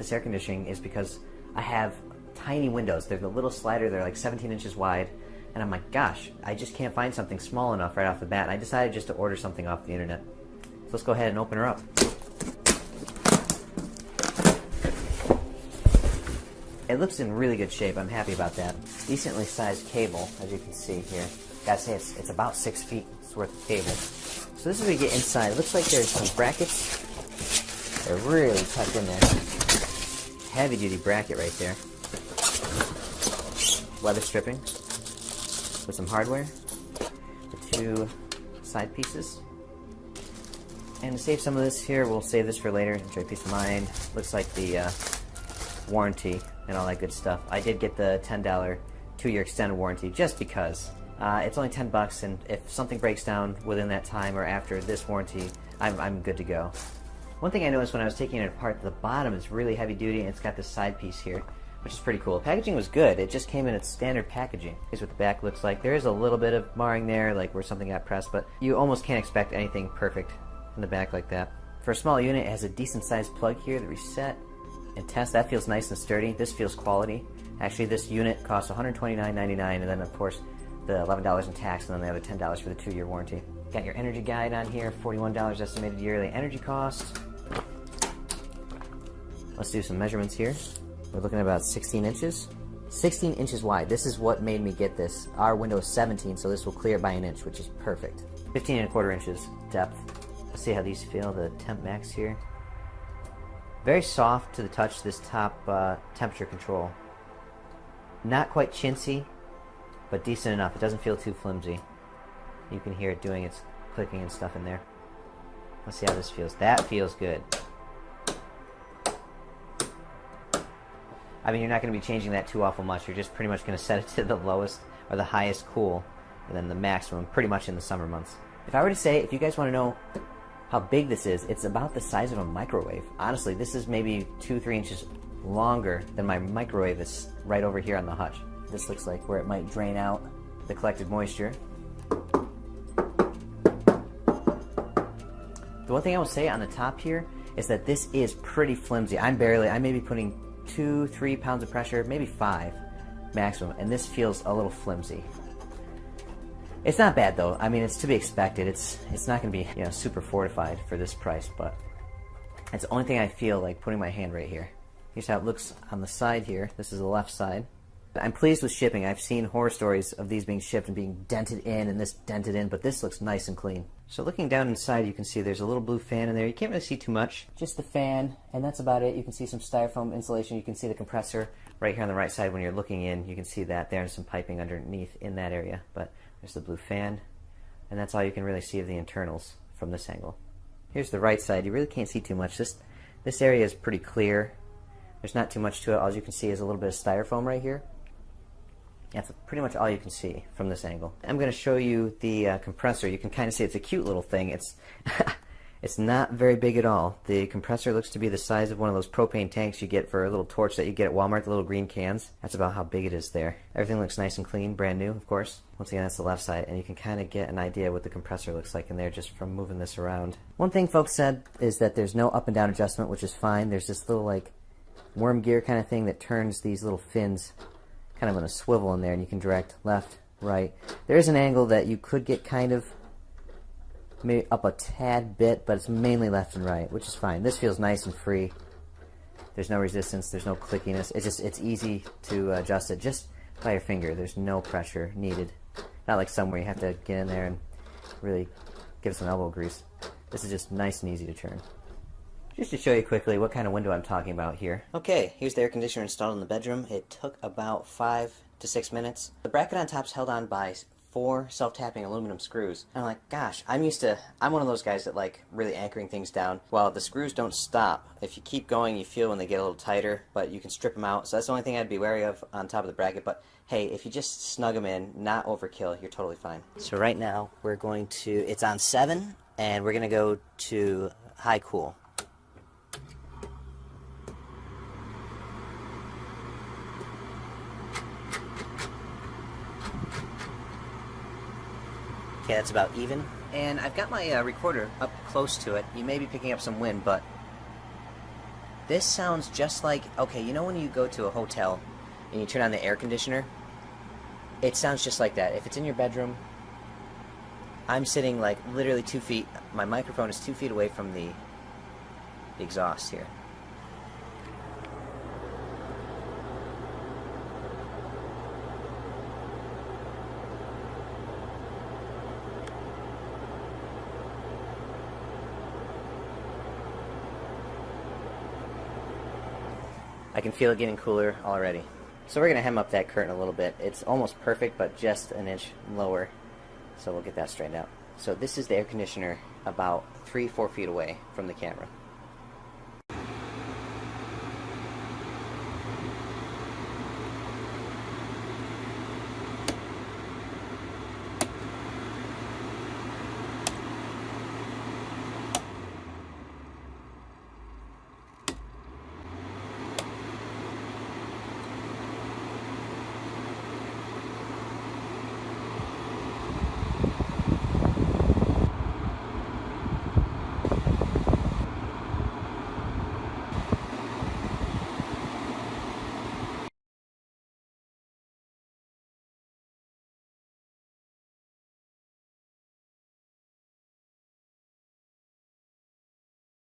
this air conditioning is because I have tiny windows. They're the little slider, they're like 17 inches wide, and I'm like, gosh, I just can't find something small enough right off the bat, and I decided just to order something off the internet. So let's go ahead and open her up. It looks in really good shape. I'm happy about that. Decently sized cable, as you can see here. Gotta say, it's about 6 feet worth of cable. So this is what we get inside. It looks like there's some brackets. They're really tucked in there. Heavy duty bracket right there. Leather stripping with some hardware. The 2 side pieces. And to save some of this here, we'll save this for later. Enjoy peace of mind. Looks like the warranty and all that good stuff. I did get the $10 2-year extended warranty just because. It's only $10, and if something breaks down within that time or after this warranty, I'm good to go. One thing I noticed when I was taking it apart, the bottom is really heavy duty, and it's got this side piece here, which is pretty cool. The packaging was good. It just came in its standard packaging. Here's what the back looks like. There is a little bit of marring there, like where something got pressed, but you almost can't expect anything perfect in the back like that. For a small unit, it has a decent sized plug here, the reset and test. That feels nice and sturdy. This feels quality. Actually, this unit costs $129.99, and then of course the $11 in tax, and then the other $10 for the 2-year warranty. Got your energy guide on here, $41 estimated yearly energy cost. Let's do some measurements here. We're looking at about 16 inches. 16 inches wide. This is what made me get this. Our window is 17, so this will clear by an inch, which is perfect. 15.25 inches depth. Let's see how these feel, the temp max here. Very soft to the touch, this top temperature control. Not quite chintzy, but decent enough. It doesn't feel too flimsy. You can hear it doing its clicking and stuff in there. Let's see how this feels. That feels good. I mean, you're not going to be changing that too awful much. You're just pretty much going to set it to the lowest or the highest cool, and then the maximum pretty much in the summer months. If I were to say, if you guys want to know how big this is, it's about the size of a microwave. Honestly, this is maybe 2-3 inches longer than my microwave that's right over here on the hutch. This looks like where it might drain out the collected moisture. The one thing I will say on the top here is that this is pretty flimsy. I may be putting 2-3 pounds of pressure, maybe 5 maximum, and this feels a little flimsy. It's not bad though. I mean, it's to be expected. It's not going to be, you know, super fortified for this price, but it's the only thing I feel like putting my hand right here. Here's how it looks on the side here. This is the left side. I'm pleased with shipping. I've seen horror stories of these being shipped and being dented in and this dented in, but this looks nice and clean. So looking down inside, you can see there's a little blue fan in there. You can't really see too much. Just the fan, and that's about it. You can see some styrofoam insulation. You can see the compressor right here on the right side when you're looking in. You can see that there and some piping underneath in that area. But there's the blue fan, and that's all you can really see of the internals from this angle. Here's the right side. You really can't see too much. This area is pretty clear. There's not too much to it. All you can see is a little bit of styrofoam right here. That's pretty much all you can see from this angle. I'm going to show you the compressor. You can kind of see it's a cute little thing. It's not very big at all. The compressor looks to be the size of one of those propane tanks you get for a little torch that you get at Walmart, the little green cans. That's about how big it is there. Everything looks nice and clean, brand new, of course. Once again, that's the left side, and you can kind of get an idea what the compressor looks like in there just from moving this around. One thing folks said is that there's no up and down adjustment, which is fine. There's this little like worm gear kind of thing that turns these little fins kind of on a swivel in there, and you can direct left, right. There is an angle that you could get kind of maybe up a tad bit, but it's mainly left and right, which is fine. This feels nice and free. There's no resistance, there's no clickiness. It's easy to adjust it just by your finger. There's no pressure needed. Not like somewhere you have to get in there and really give it some elbow grease. This is just nice and easy to turn. Just to show you quickly what kind of window I'm talking about here. Okay, here's the air conditioner installed in the bedroom. It took about 5 to 6 minutes. The bracket on top's held on by 4 self-tapping aluminum screws. And I'm like, gosh, I'm one of those guys that like really anchoring things down. Well, the screws don't stop. If you keep going, you feel when they get a little tighter, but you can strip them out. So that's the only thing I'd be wary of on top of the bracket. But hey, if you just snug them in, not overkill, you're totally fine. So right now, we're going to, it's on 7, and we're going to go to high cool. Okay, that's about even. And I've got my recorder up close to it. You may be picking up some wind, but This sounds just like, okay, you know when you go to a hotel and you turn on the air conditioner? It sounds just like that. If it's in your bedroom, I'm sitting like literally 2 feet, my microphone is 2 feet away from the exhaust here. I can feel it getting cooler already. So we're going to hem up that curtain a little bit. It's almost perfect, but just an inch lower. So we'll get that straightened out. So this is the air conditioner about 3-4 feet away from the camera.